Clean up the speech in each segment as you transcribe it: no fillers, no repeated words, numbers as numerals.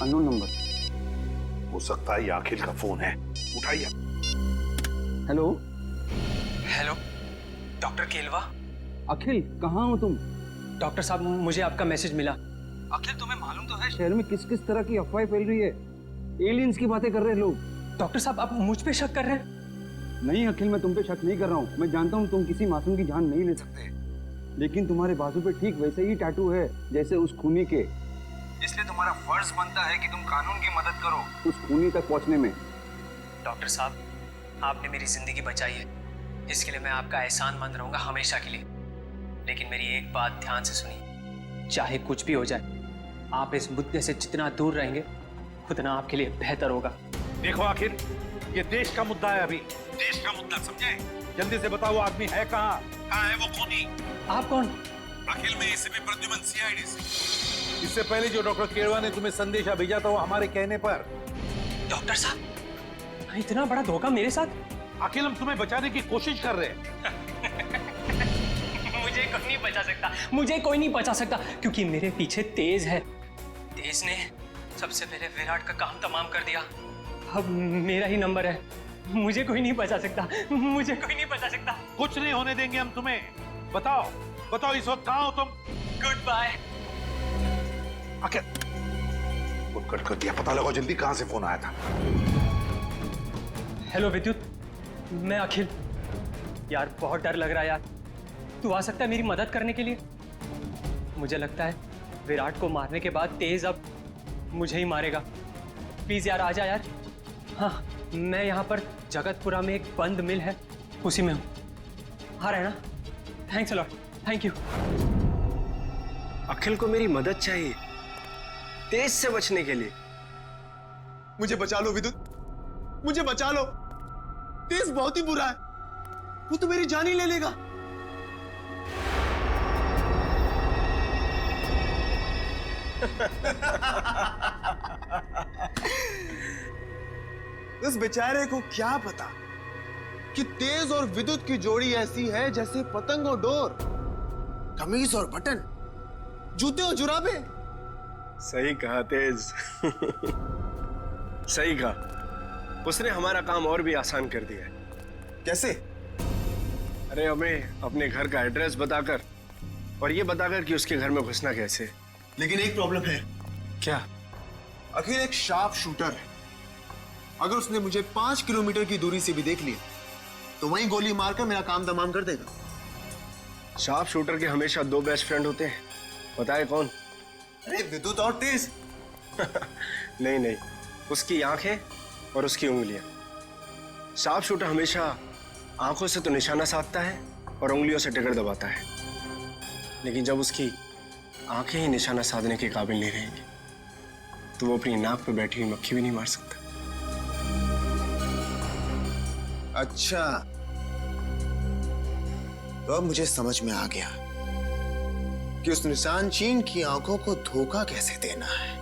Unknown number. हो सकता है ये अखिल का फोन है, उठाइए। Hello. Hello, doctor Kelwa. Akhil, कहाँ हो तुम? डॉक्टर साहब, मुझे आपका मैसेज मिला। अखिल, तुम्हें मालूम तो है शहर में किस किस तरह की अफवाहें फैल रही है। एलियंस की बातें कर रहे हैं लोग। डॉक्टर साहब, आप मुझ पे शक कर रहे हैं? नहीं अखिल, मैं तुम पे शक नहीं कर रहा हूँ। मैं जानता हूँ तुम किसी मासूम की जान नहीं ले सकते, लेकिन तुम्हारे बाजू पे ठीक वैसे ही टैटू है जैसे उस खूनी के। इसलिए तुम्हारा फर्ज बनता है कि तुम कानून की मदद करो उस खूनी तक पहुंचने में। डॉक्टर साहब, आपने मेरी जिंदगी बचाई है, इसके लिए मैं आपका एहसानमंद रहूंगा हमेशा के लिए। लेकिन मेरी एक बात ध्यान से सुनिए, चाहे कुछ भी हो जाए, आप इस मुद्दे से जितना दूर रहेंगे उतना आपके लिए बेहतर होगा। देखो अखिल, ये देश का मुद्दा है, अभी देश का मुद्दा, समझे? जल्दी से बताओ, आदमी है कहाँ है वो खूनी? आप कौन? अखिल, में एसीपी प्रद्युमन, सीआईडी से। इससे पहले जो डॉक्टर केरवा ने तुम्हें संदेशा भेजा था वो हमारे कहने पर। डॉक्टर साहब, इतना बड़ा धोखा मेरे साथ? अखिल, हम तुम्हें बचाने की कोशिश कर रहे हैं। मुझे कोई नहीं बचा सकता, मुझे कोई नहीं बचा सकता, क्योंकि मेरे पीछे तेज है। तेज ने सबसे पहले विराट का काम तमाम कर दिया। अब मेरा ही नंबर है। मुझे कोई नहीं बचा सकता, मुझे कोई नहीं बचा सकता। कुछ नहीं होने देंगे हम तुम्हें। बताओ बताओ, इस वक्त कहाँ हो तुम? Good bye. Akhil, phone cut कर दिया। पता लगाओ जल्दी कहाँ से फोन आया था। हेलो विद्युत, मैं अखिल। यार बहुत डर लग रहा है यार। तू आ सकता है मेरी मदद करने के लिए? मुझे लगता है विराट को मारने के बाद तेज अब मुझे ही मारेगा। प्लीज यार आ जा यार। हाँ, मैं यहाँ पर जगतपुरा में एक बंद मिल है, उसी में हूँ। हाँ रहे ना? Thanks a lot, thank you. Akhil को मेरी मदद चाहिए तेज से बचने के लिए। मुझे बचा लो विद्युत, मुझे बचा लो। तेज बहुत ही बुरा है, वो तो मेरी जान ही ले लेगा। उस बेचारे को क्या पता कि तेज और विद्युत की जोड़ी ऐसी है जैसे पतंग और डोर, कमीज और बटन, जूते और जुराबे। सही कहा तेज। सही कहा। उसने हमारा काम और भी आसान कर दिया है। कैसे? अरे हमें अपने घर का एड्रेस बताकर और ये बताकर कि उसके घर में घुसना कैसे। लेकिन एक प्रॉब्लम है। क्या? अखिल एक शार्प शूटर है। अगर उसने मुझे 5 किलोमीटर की दूरी से भी देख लिया तो वहीं गोली मारकर मेरा काम तमाम कर देगा। शार्प शूटर के हमेशा 2 बेस्ट फ्रेंड होते हैं, पता है कौन? अरे विद्युत और तेज। नहीं नहीं, उसकी आंखें और उसकी उंगलियां। शार्प शूटर हमेशा आंखों से तो निशाना साधता है और उंगलियों से ट्रिगर दबाता है, लेकिन जब उसकी आंखें ही निशाना साधने के काबिल नहीं रहेंगी तो वो अपनी नाक पर बैठी हुई मक्खी भी नहीं मार सकता। अच्छा, तो अब मुझे समझ में आ गया कि उस निशान चीन की आंखों को धोखा कैसे देना है।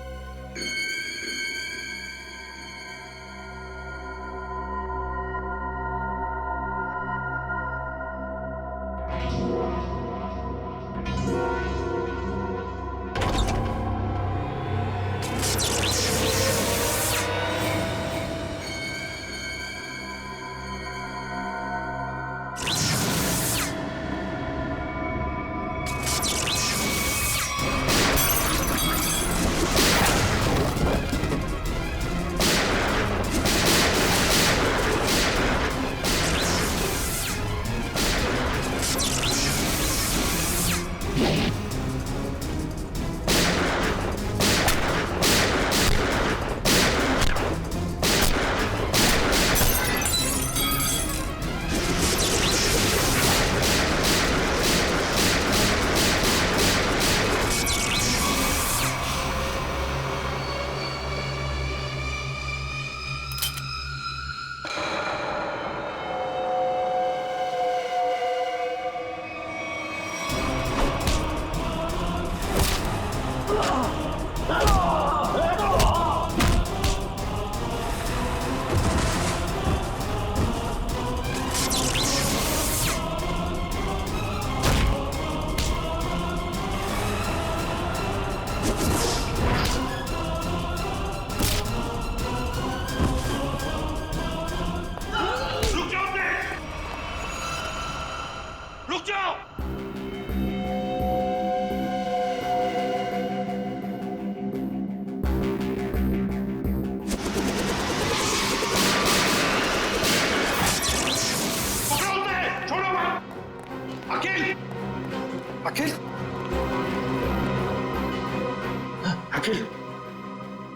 अखिल,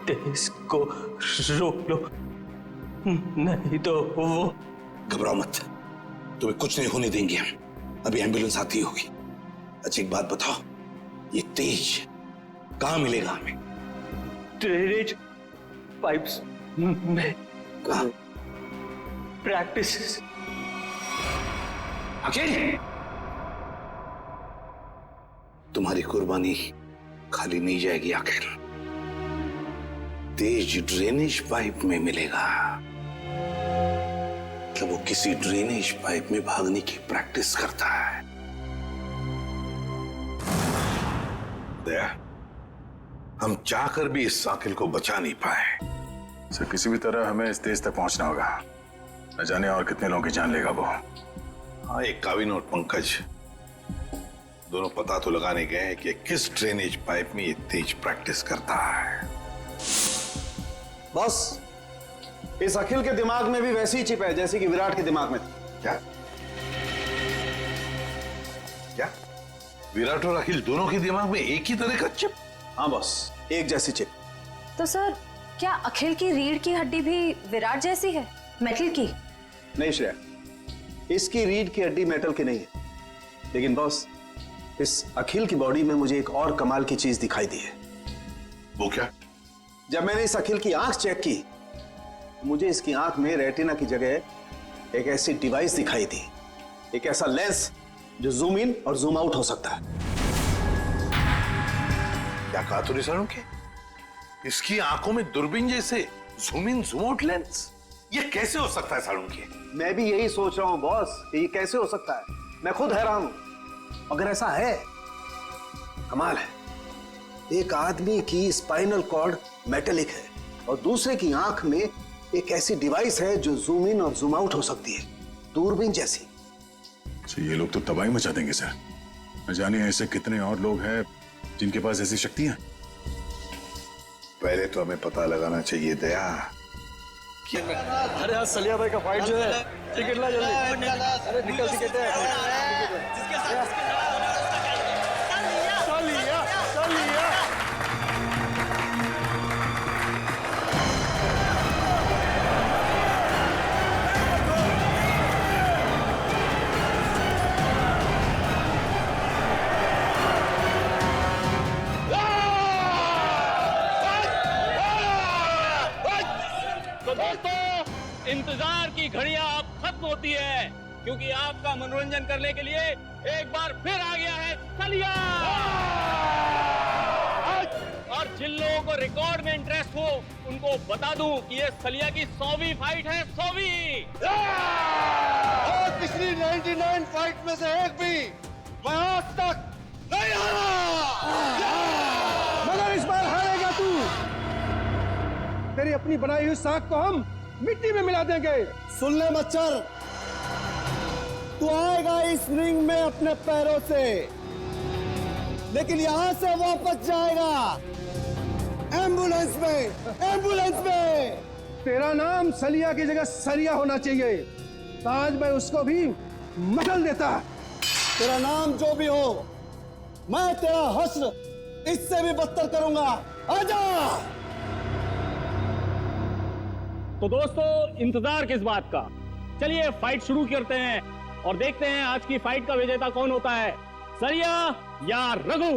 तेज को रोक लो, नहीं तो वो। घबराओ मत, तुम्हें कुछ नहीं होने देंगे हम। अभी एम्बुलेंस आती होगी। अच्छा एक बात बताओ, ये तेज कहाँ मिलेगा हमें? ड्रेनेज पाइप्स में कहाँ? प्रैक्टिस। अखिल, तुम्हारी कुर्बानी खाली नहीं जाएगी अखिल। तेज ड्रेनेज पाइप में मिलेगा। मतलब वो किसी ड्रेनेज पाइप में भागने की प्रैक्टिस करता है। दया, हम चाहकर भी इस साकिल को बचा नहीं पाए। सर किसी भी तरह हमें इस देश तक पहुंचना होगा। न जाने और कितने लोगों की जान लेगा वो। हाँ, एक काविन और पंकज दोनों पता तो लगाने गए हैं कि किस ड्रेनेज पाइप में ये तेज प्रैक्टिस करता है। बॉस, इस अखिल के दिमाग में भी वैसी ही चिप है जैसे कि विराट के दिमाग में थी। क्या क्या विराट और अखिल दोनों के दिमाग में एक ही तरह का चिप? हाँ बॉस, एक जैसी चिप। तो सर, क्या अखिल की रीढ़ की हड्डी भी विराट जैसी है, मेटल की? नहीं श्रेया, इसकी रीढ़ की हड्डी मेटल की नहीं है। लेकिन बॉस, इस अखिल की बॉडी में मुझे एक और कमाल की चीज दिखाई दी है। वो क्या? जब मैंने इस अखिल की आंख चेक की, मुझे इसकी आंख में रेटिना की जगह एक ऐसी डिवाइस दिखाई दी, एक ऐसा लेंस जो जूम इन और जूम आउट हो सकता है। क्या कहा तूने सारुंखे? इसकी आंखों में दूरबीन जैसे zoom in zoom out lens? ये कैसे हो सकता है सारुंखे? मैं भी यही सोच रहा हूं बॉस, ये कैसे हो सकता है। मैं खुद हैरान हूं। अगर ऐसा है, कमाल है। एक आदमी की स्पाइनल कॉर्ड मेटेलिक है और दूसरे की आंख में एक ऐसी डिवाइस है जो जूम इन और जूम आउट हो सकती है, दूरबीन जैसी। सर ये लोग तो तबाही मचा देंगे सर। न जाने ऐसे कितने और लोग हैं जिनके पास ऐसी शक्तियां। पहले तो हमें पता लगाना चाहिए दया। अरे आज सलिया भाई का फाइट जो है, टिकट ला जल्दी। अरे निकल टिकट है। सलिया। तो दोस्तों, इंतजार की घड़ियां अब खत्म होती है, क्योंकि आपका मनोरंजन करने के लिए एक बार फिर आ गया है सलिया। और जिन लोगों को रिकॉर्ड में इंटरेस्ट हो, उनको बता दूं कि ये सलिया की 100वीं फाइट है। 100वीं। और पिछली 99 फाइट में से एक भी मैं आज तक नहीं हारा। मगर इस बार हारेगा तू। तेरी अपनी बनाई हुई साख को हम मिट्टी में मिला देंगे। सुन ले मच्छर, तू आएगा इस रिंग में अपने पैरों से, लेकिन यहां से वापस जाएगा एम्बुलेंस में। तेरा नाम सलिया की जगह सरिया होना चाहिए। आज मैं उसको भी मसल देता। तेरा नाम जो भी हो, मैं तेरा हश्र इससे भी बदतर करूंगा। आजा। तो दोस्तों, इंतजार किस बात का? चलिए फाइट शुरू करते हैं और देखते हैं आज की फाइट का विजेता कौन होता है, सलिया या रघु।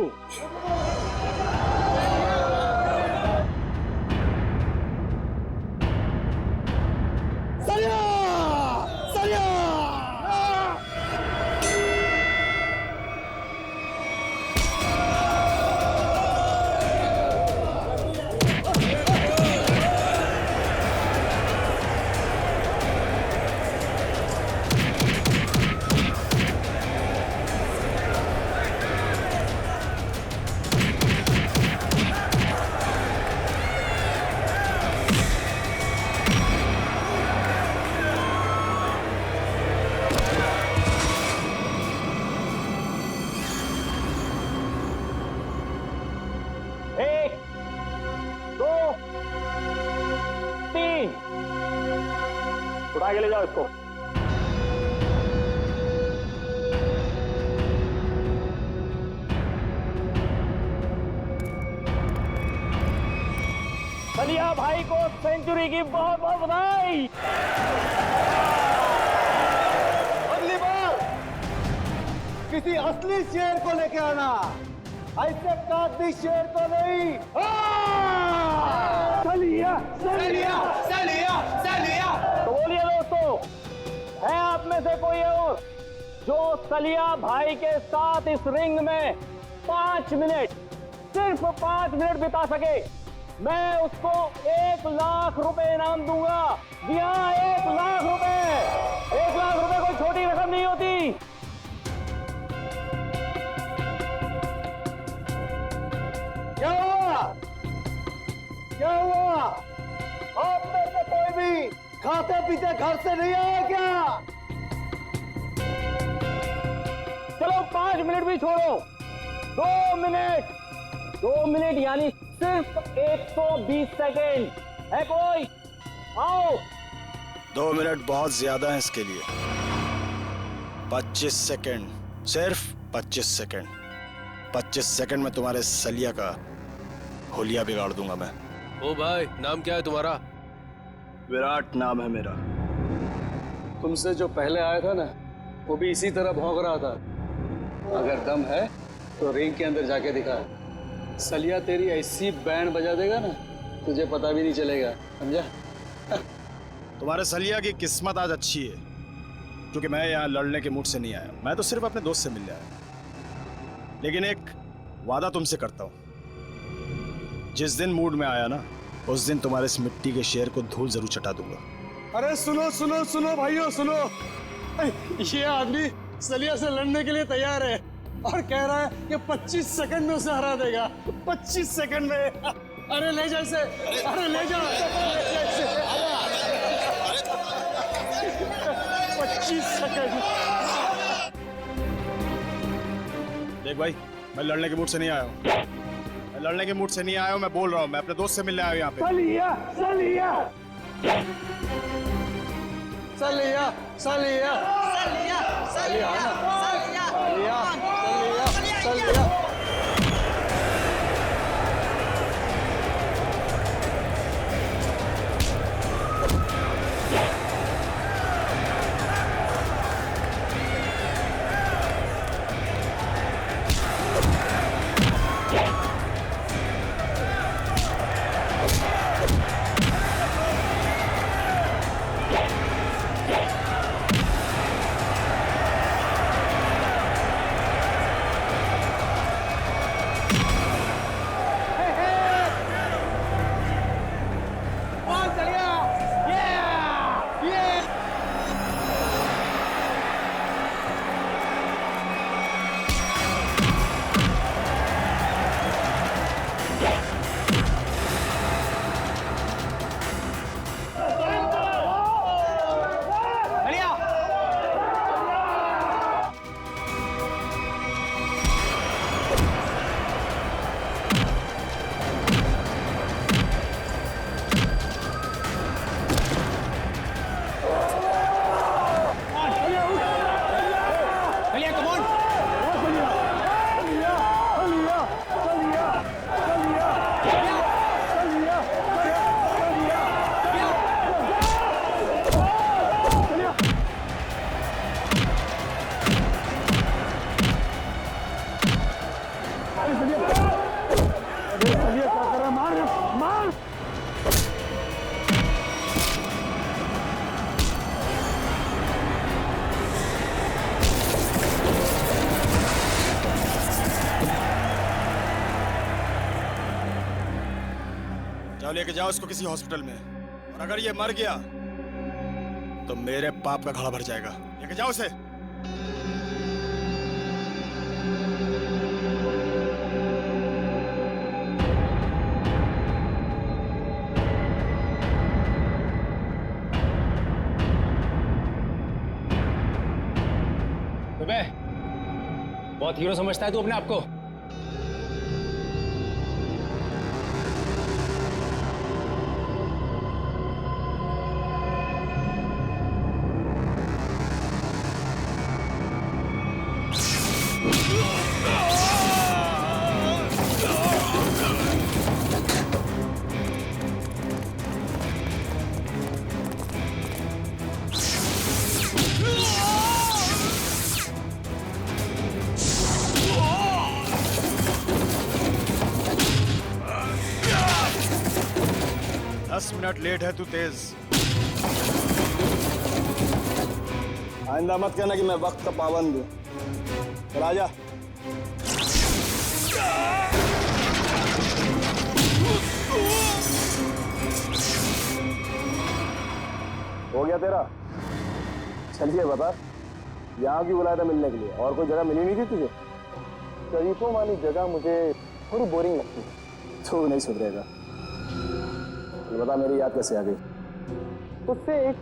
उठा के ले जाओ इसको। सलिया भाई को सेंचुरी की बहुत बहुत बधाई। अगली बार किसी असली शेर को लेके आना, ऐसे कागजी शेर को नहीं। सलिया सलिया सलिया सलिया। तो बोलिए दोस्तों, है आप में से कोई और जो सलिया भाई के साथ इस रिंग में 5 मिनट, सिर्फ 5 मिनट बिता सके? मैं उसको 1 लाख रुपए इनाम दूंगा। जी हाँ, 1 लाख रुपए। 1 लाख रुपए कोई छोटी रकम नहीं होती। क्या हुआ? क्या हुआ? आप में से कोई भी खाते पीते घर से नहीं आया क्या? चलो 5 मिनट भी छोड़ो, 2 मिनट। 2 मिनट यानी सिर्फ 120 सेकेंड। है कोई? आओ। 2 मिनट बहुत ज्यादा है इसके लिए। 25 सेकंड, सिर्फ 25 सेकंड। 25 सेकंड में तुम्हारे सलिया का होलिया बिगाड़ दूंगा मैं। ओ भाई, नाम क्या है तुम्हारा? विराट नाम है मेरा। तुमसे जो पहले आया था ना, वो भी इसी तरह भौंक रहा था। अगर दम है तो रिंग के अंदर जाके दिखा। सलिया तेरी ऐसी बैंड बजा देगा ना, तुझे पता भी नहीं चलेगा, समझा? तुम्हारे सलिया की किस्मत आज अच्छी है, क्योंकि मैं यहाँ लड़ने के मूड से नहीं आया। मैं तो सिर्फ अपने दोस्त से मिलने आया। लेकिन एक वादा तुमसे करता हूँ, जिस दिन मूड में आया ना, उस दिन तुम्हारे इस मिट्टी के शेर को धूल जरूर चटा दूंगा। अरे सुनो सुनो सुनो भाइयों, सुनो। ये आदमी सलिया से लड़ने के लिए तैयार है और कह रहा है कि 25 सेकंड में उसे हरा देगा। 25 सेकंड में। अरे ले जा इसे, अरे ले जा। 25 सेकंड। देख भाई, मैं लड़ने के मूड से नहीं आया हूँ। मैं लड़ने के मूड से नहीं आया हूँ, मैं बोल रहा हूँ। मैं अपने दोस्त से मिलने आया हूँ यहाँ पे। सलिया सलिया सलिया सलिया सलिया सलिया सलिया सलिया सलिया। जाओ लेके जाओ इसको किसी हॉस्पिटल में, और अगर ये मर गया तो मेरे पाप का घड़ा भर जाएगा। लेके जाओ उसे। बहुत हीरो समझता है तू अपने आप को। 10 मिनट लेट है तू तेज। आइंदा मत कहना कि मैं वक्त का पाबंद हूँ। चल आजा। हो गया तेरा? चलिए बता, यहाँ क्यों बुलाया था मिलने के लिए? और कोई जगह मिली नहीं थी तुझे? शरीफों वाली जगह मुझे थोड़ी बोरिंग लगती है। तू नहीं सुधरेगा। बता मेरी याद कैसे आ गई? तुझसे एक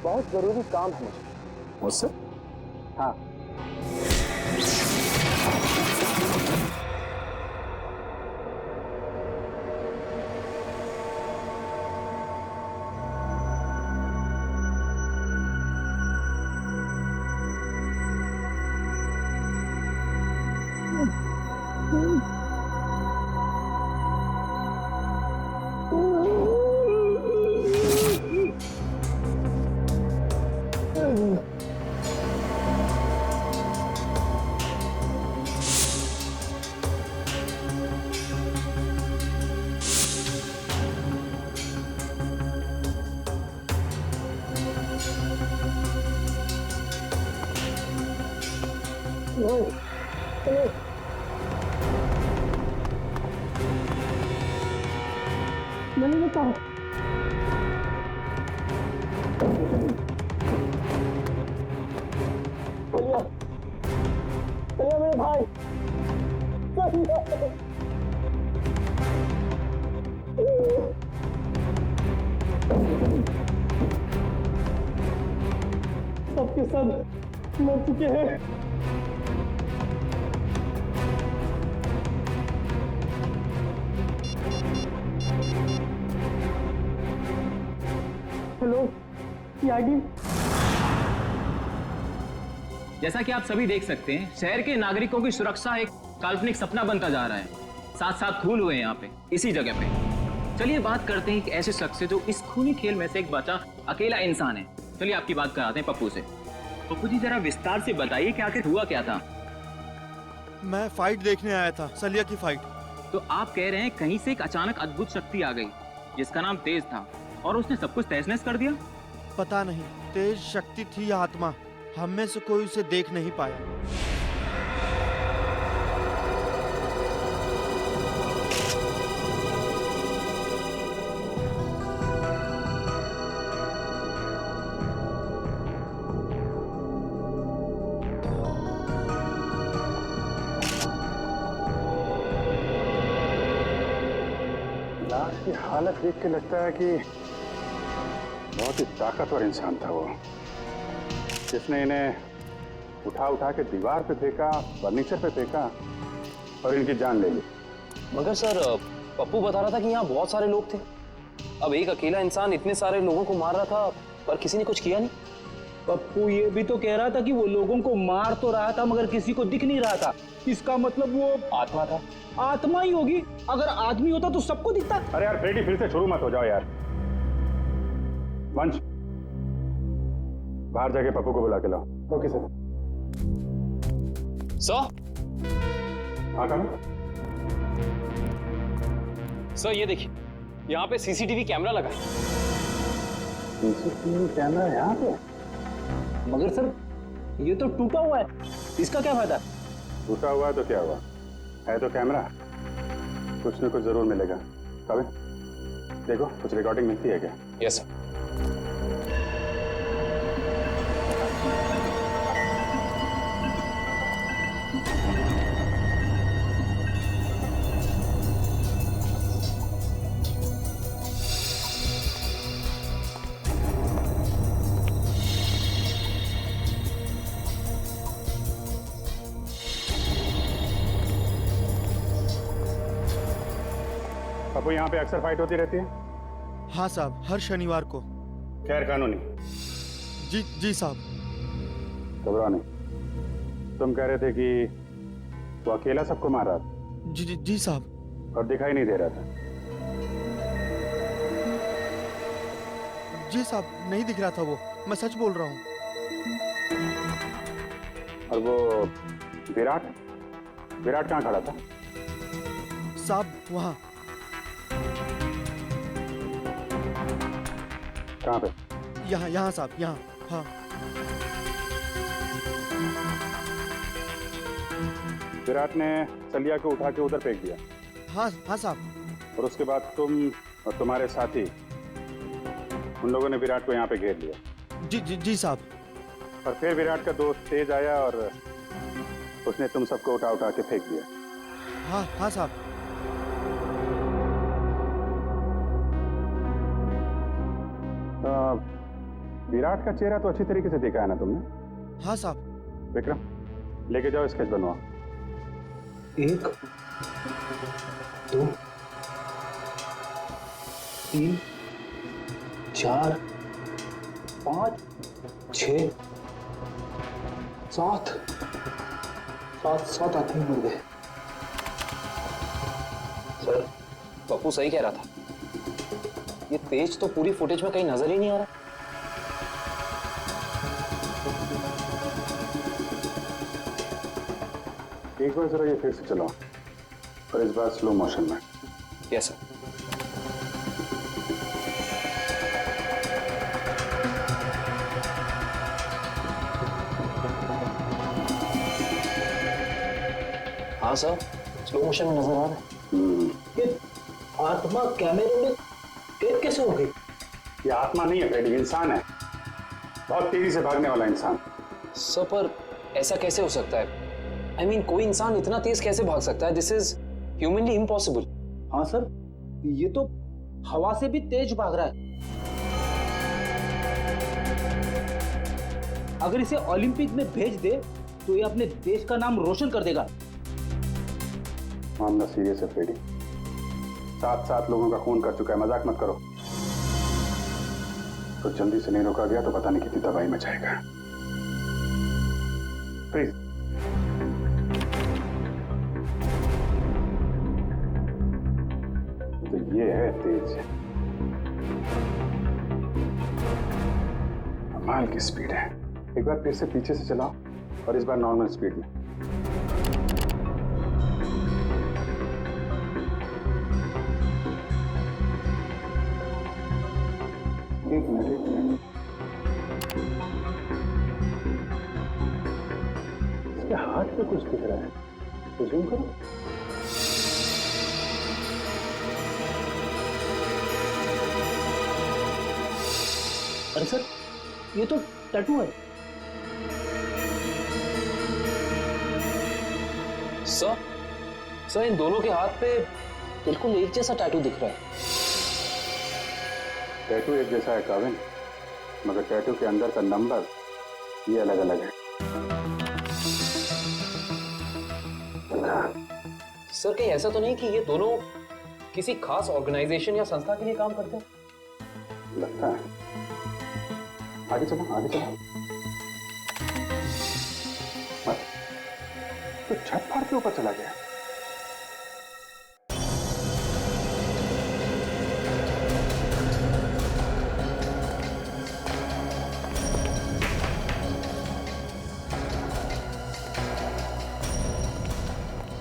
बहुत जरूरी काम है मुझे। मुझसे? हाँ। नहीं बताओ। चलिए चलिए मेरे भाई, सबके सब मर चुके हैं। हेलो यागी। जैसा कि आप सभी देख सकते हैं, शहर के नागरिकों की सुरक्षा एक काल्पनिक सपना बनता जा रहा है। साथ साथ खून हुए यहाँ पे, इसी जगह पे। चलिए बात करते हैं एक ऐसे शख्स से जो इस खूनी खेल में से एक बचा अकेला इंसान है। चलिए आपकी बात कराते हैं पप्पू से। पप्पू जी जरा विस्तार से बताइए कि आखिर हुआ क्या था? मैं फाइट देखने आया था, सलिया की फाइट। तो आप कह रहे हैं कहीं से एक अचानक अद्भुत शक्ति आ गई जिसका नाम तेज था और उसने सब कुछ तहस नहस कर दिया? पता नहीं तेज शक्ति थी या आत्मा, हम में से कोई उसे देख नहीं पाया। लाश की हालत देख के लगता है कि बहुत ही ताकतवर इंसान था वो, जिसने इन्हें उठा उठा के दीवार पे फेंका, फर्नीचर पे फेंका और इनकी जान ले ली। मगर सर, पप्पू बता रहा था कि यहाँ बहुत सारे लोग थे। अब एक अकेला इंसान इतने सारे लोगों को मार रहा था पर किसी ने कुछ किया नहीं। पप्पू ये भी तो कह रहा था कि वो लोगों को मार तो रहा था मगर किसी को दिख नहीं रहा था। इसका मतलब वो आत्मा था। आत्मा ही होगी। अगर आदमी होता तो सबको दिखता। अरे यार फ्रेडी, फिर से शुरू मत हो जाओ यार। वंश, बाहर जाके पप्पू को बुला के लाओ। Okay sir. सर? हाँ करो। सर ये देखिए, यहाँ पे सीसीटीवी कैमरा लगा है। सीसीटीवी कैमरा यहाँ पे? मगर सर ये तो टूटा हुआ है, इसका क्या फायदा? टूटा हुआ है तो क्या हुआ, है तो कैमरा, कुछ न कुछ जरूर मिलेगा। कभी देखो कुछ रिकॉर्डिंग मिलती है क्या? Yes sir. पप्पू, यहाँ पे अक्सर फाइट होती रहती है? हाँ साहब, हर शनिवार को। खैर कानूनी? जी जी साहब। घबराओ नहीं। तुम कह रहे थे कि वो अकेला सबको मार रहा था? जी जी जी साहब। और दिखाई नहीं दे रहा था? जी साहब, नहीं दिख रहा था वो, मैं सच बोल रहा हूँ। और वो विराट कहाँ खड़ा था? साहब वहाँ। कहाँ पे? यहाँ यहाँ साहब, यहाँ। हाँ विराट ने सलिया को उठा के उधर फेंक दिया। हाँ हाँ साहब। और उसके बाद तुम और तुम्हारे साथी उन लोगों ने विराट को यहाँ पे घेर लिया। जी जी जी साहब। और फिर विराट का दोस्त तेज आया और उसने तुम सबको उठा उठा के फेंक दिया। हाँ हाँ साहब। विराट का चेहरा तो अच्छी तरीके से देखा है ना तुमने? हाँ साहब। विक्रम लेके जाओ, स्केच बनवाओ। 1 2 3 4 5 6 7 आदमी मर गए। सर, पप्पू सही कह रहा था, ये तेज तो पूरी फुटेज में कहीं नजर ही नहीं आ रहा। एक बार जरा ये फिर से चलाओ, और इस बार स्लो मोशन में। Yes sir. हाँ सर, स्लो मोशन में नजर आ रहा है। ये आत्मा कैमरे में कैद कैसे हो गई? ये आत्मा नहीं है फ्रेडी, इंसान है, बहुत तेजी से भागने वाला इंसान। सर पर ऐसा कैसे हो सकता है? I mean, कोई इंसान इतना तेज कैसे भाग सकता है? This is humanly impossible. हाँ सर, ये तो हवा से भी तेज भाग रहा है। अगर इसे ओलंपिक में भेज दे तो ये अपने देश का नाम रोशन कर देगा। मामला सीरियस है फ्रेडी, 7 लोगों का खून कर चुका है, मजाक मत करो। तो जल्दी से नहीं रोका गया तो पता नहीं कितनी तबाही मचाएगा। प्लीज तो ये है तेज, कमाल की स्पीड है। एक बार फिर से पीछे से चलाओ, और इस बार नॉर्मल स्पीड में। एक मिनट इसके हाथ पे कुछ दिख रहा है, तो जूम करो। अरे सर, ये तो टैटू है। सर, इन दोनों के हाथ पे बिल्कुल एक जैसा टैटू दिख रहा है। टैटू एक जैसा है काविन, मगर टैटू के अंदर का नंबर ये अलग अलग है। सर, कहीं ऐसा तो नहीं कि ये दोनों किसी खास ऑर्गेनाइजेशन या संस्था के लिए काम करते हैं? लगता है। आगे चलो, आगे चलो। मत तो छत फाड़ के ऊपर चला गया।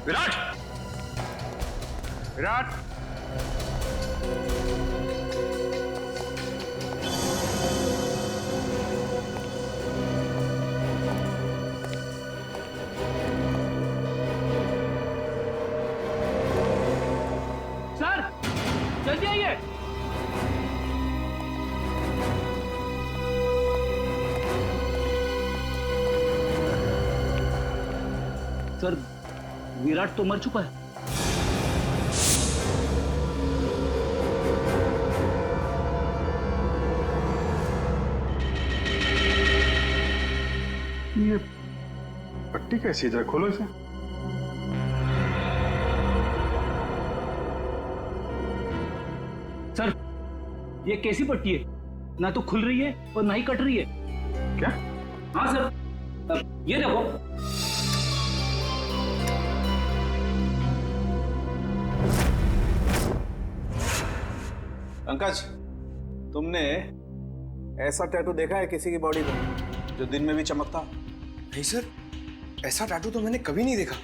विराट! विराट! सर, जल्दी आइए। सर, विराट तो मर चुका है। ये पट्टी कैसी है? खोलो इसे। सर, ये कैसी पट्टी है? ना तो खुल रही है और ना ही कट रही है। क्या? हाँ सर, ये देखो। पंकज, तुमने ऐसा टैटू देखा है किसी की बॉडी पर जो दिन में भी चमकता? नहीं सर, ऐसा टैटू तो मैंने कभी नहीं देखा।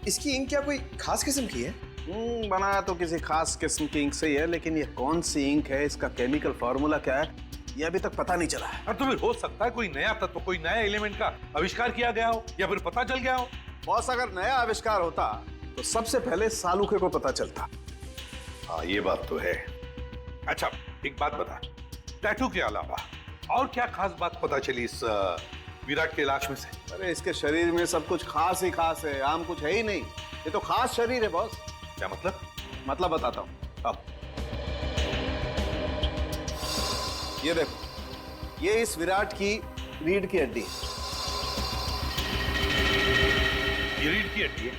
इसकी इंक क्या कोई खास किस्म की है? बनाया तो किसी खास किस्म की इंक से ही है, लेकिन ये कौन सी इंक है, इसका केमिकल फॉर्मूला क्या है, ये अभी तक पता नहीं चला है। और तो फिर हो सकता है कोई नया तत्व, कोई नया एलिमेंट का आविष्कार किया गया हो, या फिर पता चल गया हो। बॉस, अगर नया आविष्कार होता तो सबसे पहले सालूखे को पता चलता। हाँ, ये बात तो है। अच्छा, एक बात बता, टैटू के अलावा और क्या खास बात पता चली इस विराट के लाश में से? अरे इसके शरीर में सब कुछ खास ही खास है, आम कुछ है ही नहीं। ये तो खास शरीर है बॉस। क्या मतलब? मतलब बताता हूँ। अब ये देखो, ये इस विराट की रीढ़ की हड्डी है। ये रीढ़ की हड्डी है?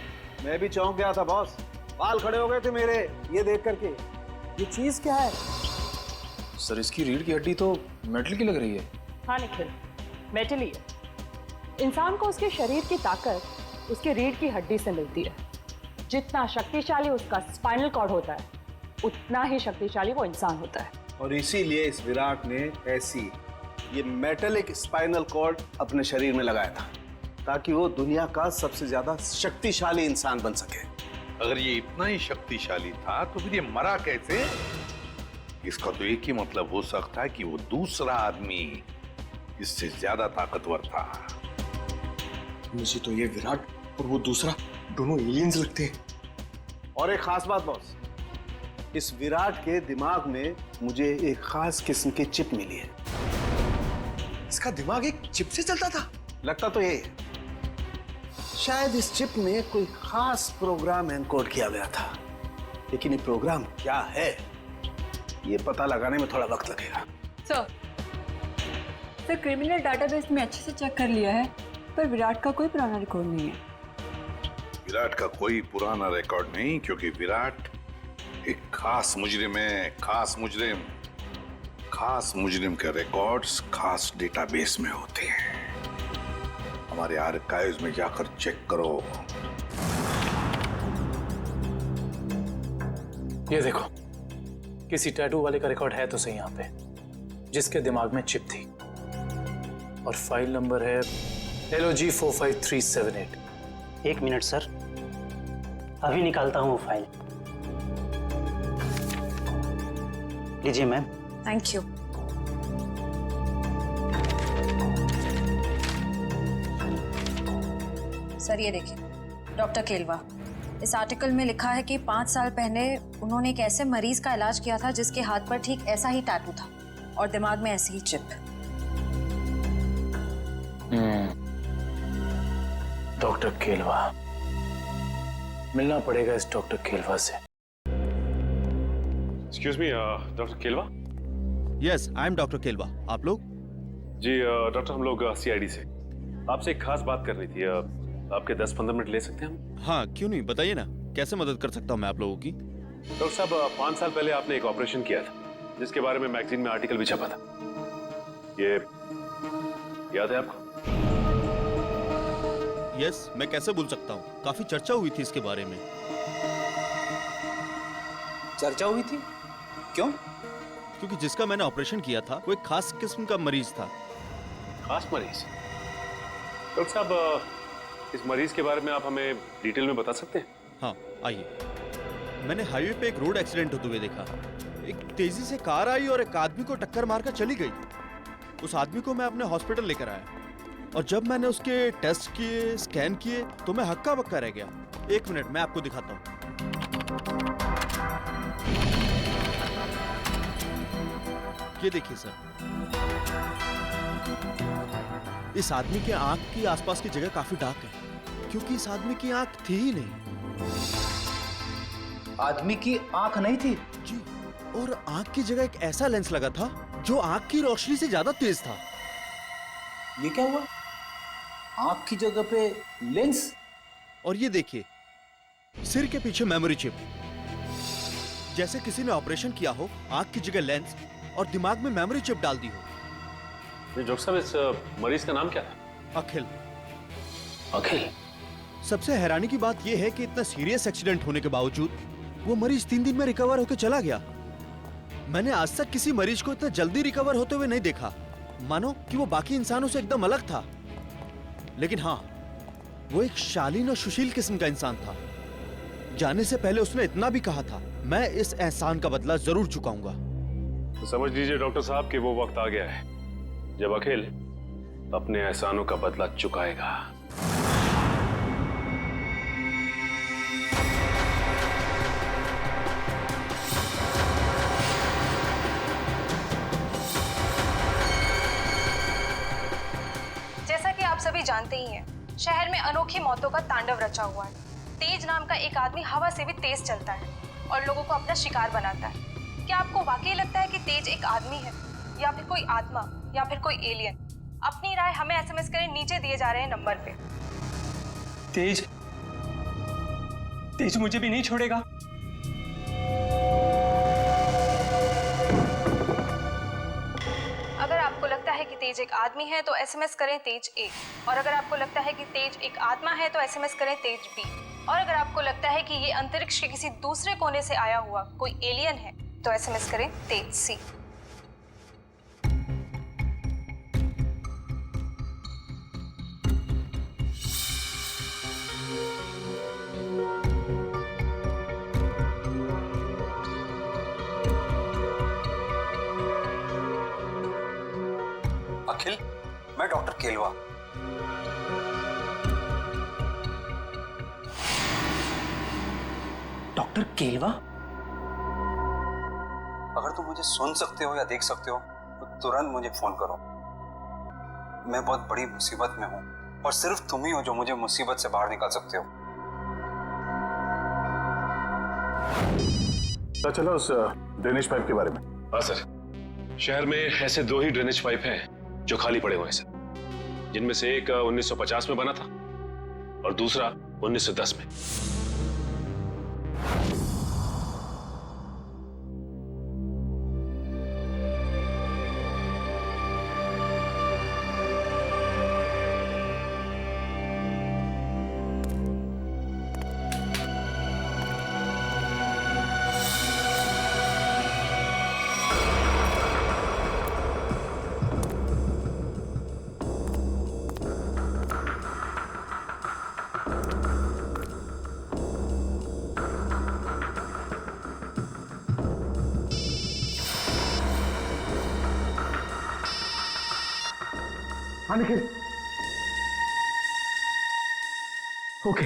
मैं भी चौंक गया था बॉस, बाल खड़े हो गए थे मेरे ये देख करके। ये चीज क्या है? सर, इसकी रीढ़ की हड्डी तो मेटल की लग रही है। हाँ निखिल, मेटल ही है। इंसान को उसके शरीर की ताकत उसके रीढ़ की हड्डी से मिलती है। जितना शक्तिशाली उसका स्पाइनल कॉर्ड होता है, उतना ही शक्तिशाली वो इंसान होता है। और इसीलिए इस विराट ने ऐसी ये मेटलिक स्पाइनल कॉर्ड अपने शरीर में लगाया था, ताकि वो दुनिया का सबसे ज्यादा शक्तिशाली इंसान बन सके। अगर ये इतना ही शक्तिशाली था तो फिर ये मरा कैसे? इसका तो एक ही मतलब हो सकता है कि वो दूसरा आदमी इससे ज्यादा ताकतवर था। मुझे तो ये विराट और वो दूसरा दोनों एलियंस लगते हैं। और एक खास बात बॉस, इस विराट के दिमाग में मुझे एक खास किस्म की चिप मिली है। इसका दिमाग एक चिप से चलता था? लगता तो यही है। शायद इस चिप में कोई खास प्रोग्राम एनकोड किया गया था, लेकिन ये प्रोग्राम क्या है ये पता लगाने में थोड़ा वक्त लगेगा। सर, क्रिमिनल डाटाबेस में अच्छे से चेक कर लिया है, पर विराट का कोई पुराना रिकॉर्ड नहीं है। विराट का कोई पुराना रिकॉर्ड नहीं, क्योंकि विराट एक खास मुजरिम है। खास मुजरिम के रिकॉर्ड्स खास डेटाबेस में होते हैं। हमारे आर्काइव्स में जाकर चेक करो। ये देखो, किसी टैटू वाले का रिकॉर्ड है तो सही यहाँ पे, जिसके दिमाग में चिप थी, और फाइल नंबर है LOG 45378। एक मिनट सर, अभी निकालता हूँ वो फाइल। लीजिए मैम। Thank you. सर ये देखिए, डॉक्टर केलवा, इस आर्टिकल में लिखा है कि 5 साल पहले उन्होंने एक ऐसे मरीज का इलाज किया था जिसके हाथ पर ठीक ऐसा ही टैटू था और दिमाग में ऐसी ही चिप। डॉक्टर केलवा, मिलना पड़ेगा इस डॉक्टर केलवा से। Excuse me, doctor Kelwa? Yes, I am doctor Kelwa. आप लोग? जी डॉक्टर, हम लोग CID से आपसे एक खास बात करनी थी। आपके 10-15 मिनट ले सकते हैं हम? हाँ, क्यों नहीं, बताइए ना, कैसे मदद कर सकता हूँ मैं आप लोगों की? डॉक्टर साहब, 5 साल पहले आपने एक ऑपरेशन किया था, जिसके बारे में मैगजीन में आर्टिकल भी छपा था। ये याद है आपको? यस, मैं कैसे भूल सकता हूँ, काफी चर्चा हुई थी इसके बारे में। चर्चा हुई थी? क्यों? क्योंकि जिसका मैंने ऑपरेशन किया था वो एक खास किस्म का मरीज था। खास मरीज? डॉक्टर साहब, इस मरीज के बारे में आप हमें डिटेल में बता सकते हैं? हाँ, आइए। मैंने हाईवे पे एक रोड एक्सीडेंट होते हुए देखा। एक तेजी से कार आई और एक आदमी को टक्कर मारकर चली गई। उस आदमी को मैं अपने हॉस्पिटल लेकर आया, और जब मैंने उसके टेस्ट किए, स्कैन किए, तो मैं हक्का बक्का रह गया। एक मिनट, मैं आपको दिखाता हूँ। ये देखिए सर, इस आदमी के आंख की आसपास की जगह काफी डार्क है, क्योंकि इस आदमी की आंख थी ही नहीं। आदमी की आंख नहीं थी? जी, और आंख की जगह एक ऐसा लेंस लगा था जो आंख की रोशनी से ज्यादा तेज था। ये क्या हुआ? आंख की जगह पे लेंस? और ये देखिए, सिर के पीछे मेमोरी चिप, जैसे किसी ने ऑपरेशन किया हो, आंख की जगह लेंस और दिमाग में मेमोरी चिप डाल दी हो। डॉक्टर साहब, इस मरीज का नाम क्या था? अखिल। अखिल? सबसे हैरानी की बात यह है कि इतना सीरियस एक्सीडेंट होने के बावजूद वो मरीज 3 दिन में रिकवर होकर चला गया। मैंने आज तक किसी मरीज को इतना जल्दी रिकवर होते हुए नहीं देखा, मानो कि वो बाकी इंसानों से एकदम अलग था। लेकिन हाँ, वो एक शालीन और सुशील किस्म का इंसान था। जाने से पहले उसने इतना भी कहा था, मैं इस एहसान का बदला जरूर चुकाऊंगा। तो समझ लीजिए डॉक्टर साहब कि वो वक्त आ गया है जब अखिल अपने एहसानों का बदला चुकाएगा। जैसा कि आप सभी जानते ही हैं, शहर में अनोखी मौतों का तांडव रचा हुआ है। तेज नाम का एक आदमी हवा से भी तेज चलता है और लोगों को अपना शिकार बनाता है। क्या आपको वाकई लगता है कि तेज एक आदमी है या फिर कोई आत्मा या फिर कोई एलियन? अपनी राय हमें एसएमएस करें नीचे दिए जा रहे हैं नंबर पे। तेज मुझे भी नहीं छोड़ेगा। अगर आपको लगता है कि तेज एक आदमी है तो एसएमएस करें तेज 1, और अगर आपको लगता है कि तेज एक आत्मा है तो एसएमएस करें तेज B, और अगर आपको लगता है कि ये अंतरिक्ष के किसी दूसरे कोने से आया हुआ कोई एलियन है तो एसएमएस करें तेज C। अखिल, मैं डॉक्टर केलवा। डॉक्टर केलवा? अगर तुम मुझे सुन सकते हो या देख सकते हो तो तुरंत मुझे फोन करो। मैं बहुत बड़ी मुसीबत में हूं और सिर्फ तुम ही हो जो मुझे मुसीबत से बाहर निकाल सकते हो। पता चला उस ड्रेनेज पाइप के बारे में? हाँ सर, शहर में ऐसे 2 ही ड्रेनेज पाइप हैं जो खाली पड़े हुए हैं सर, जिनमें से एक 1950 में बना था और दूसरा 1910 में। हाँ निखिल, ओके।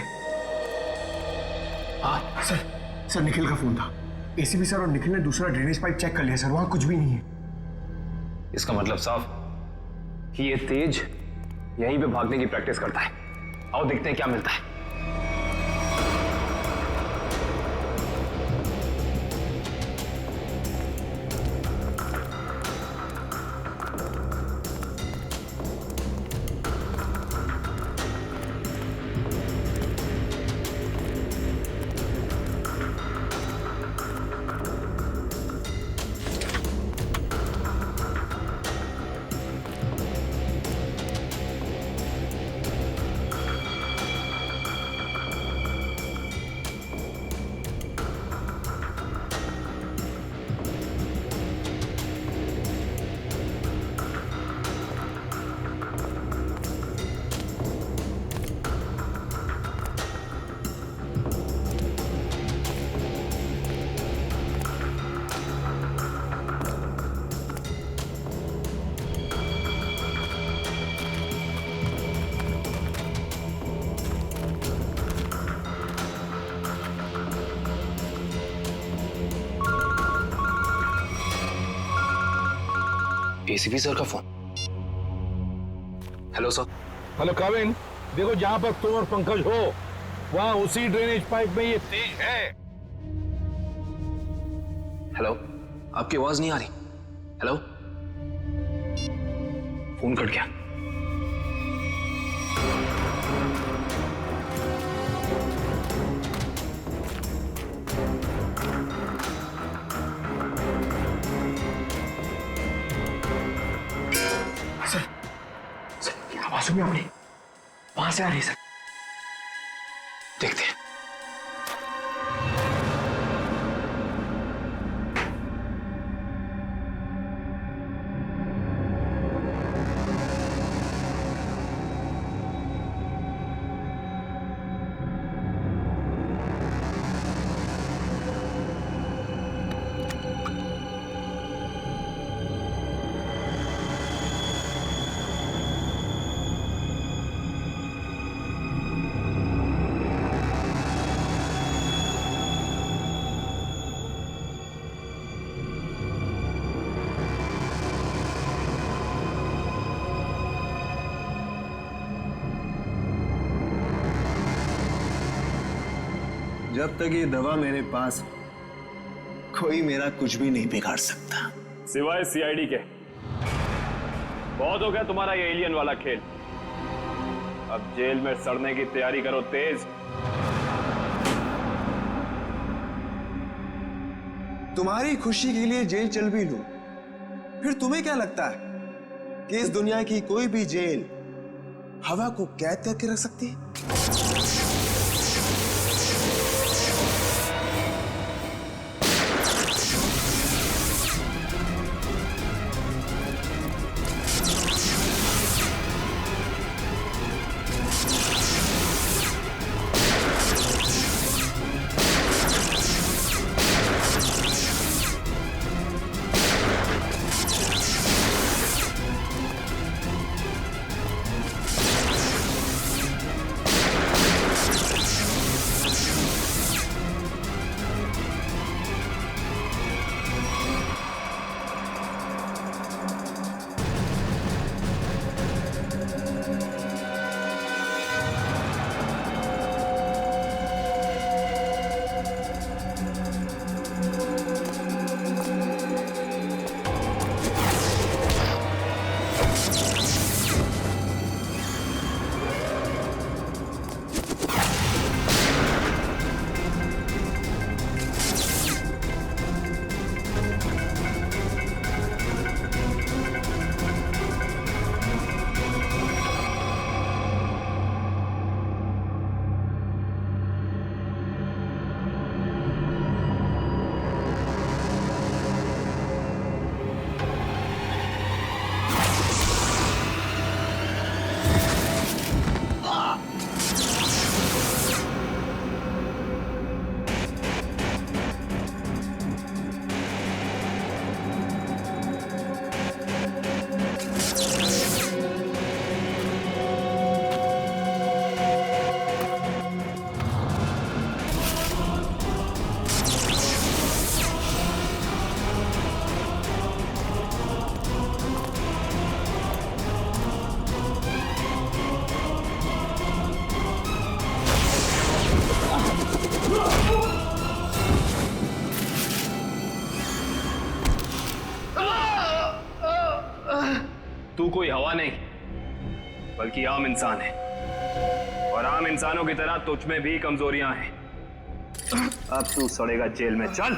हाँ सर, निखिल का फोन था। एसीपी सर और निखिल ने दूसरा ड्रेनेज पाइप चेक कर लिया सर, वहां कुछ भी नहीं है। इसका मतलब साफ कि ये तेज यहीं पे भागने की प्रैक्टिस करता है। आओ देखते हैं क्या मिलता है। एसीपी सर का फोन। Hello sir. हेलो काविन, देखो जहां पर तुम और पंकज हो वहां उसी ड्रेनेज पाइप में ये तेज है। हेलो, आपकी आवाज नहीं आ रही। हेलो, फोन कट गया। आवाज सुनी आपने? वहां से आ रही सर। देखते हैं। जब तक ये दवा मेरे पास है, कोई मेरा कुछ भी नहीं बिगाड़ सकता। सिवाय सीआईडी के। बहुत हो गया तुम्हारा ये एलियन वाला खेल। अब जेल में सड़ने की तैयारी करो तेज। तुम्हारी खुशी के लिए जेल चल भी लूं, फिर तुम्हें क्या लगता है कि इस दुनिया की कोई भी जेल हवा को कैद करके रख सकती है? तू कोई हवा नहीं बल्कि आम इंसान है, और आम इंसानों की तरह तुझ में भी कमजोरियां हैं। अब तू सड़ेगा जेल में। चल।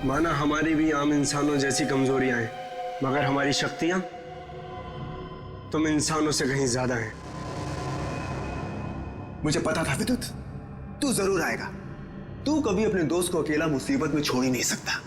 माना हमारी भी आम इंसानों जैसी कमजोरियां हैं, मगर हमारी शक्तियां तुम इंसानों से कहीं ज्यादा हैं। मुझे पता था विद्युत, तू जरूर आएगा। तू कभी अपने दोस्त को अकेला मुसीबत में छोड़ ही नहीं सकता।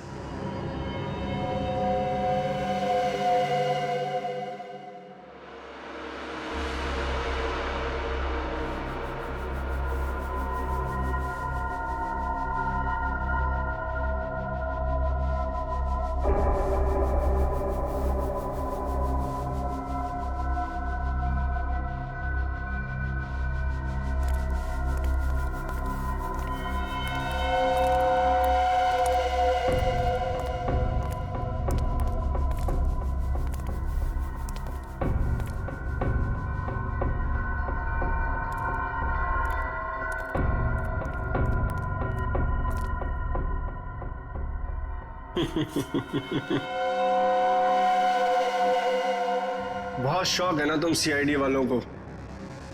बहुत शौक है ना तुम सीआईडी वालों को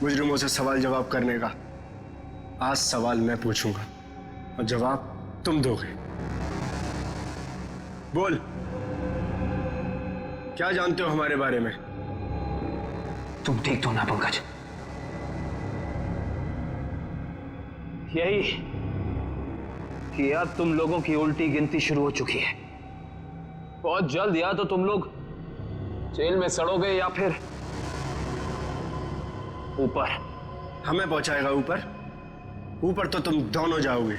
मुजरिमों से सवाल जवाब करने का। आज सवाल मैं पूछूंगा और जवाब तुम दोगे। बोल, क्या जानते हो हमारे बारे में? तुम ठीक तो ना पंकज? यही कि अब तुम लोगों की उल्टी गिनती शुरू हो चुकी है। बहुत जल्द या तो तुम लोग जेल में सड़ोगे या फिर ऊपर। हमें पहुंचाएगा ऊपर? ऊपर तो तुम दोनों जाओगे।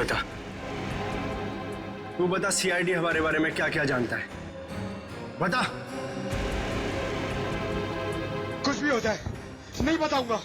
बता, तू बता सीआईडी हमारे बारे में क्या क्या जानता है, बता। कुछ भी हो जाए नहीं बताऊंगा।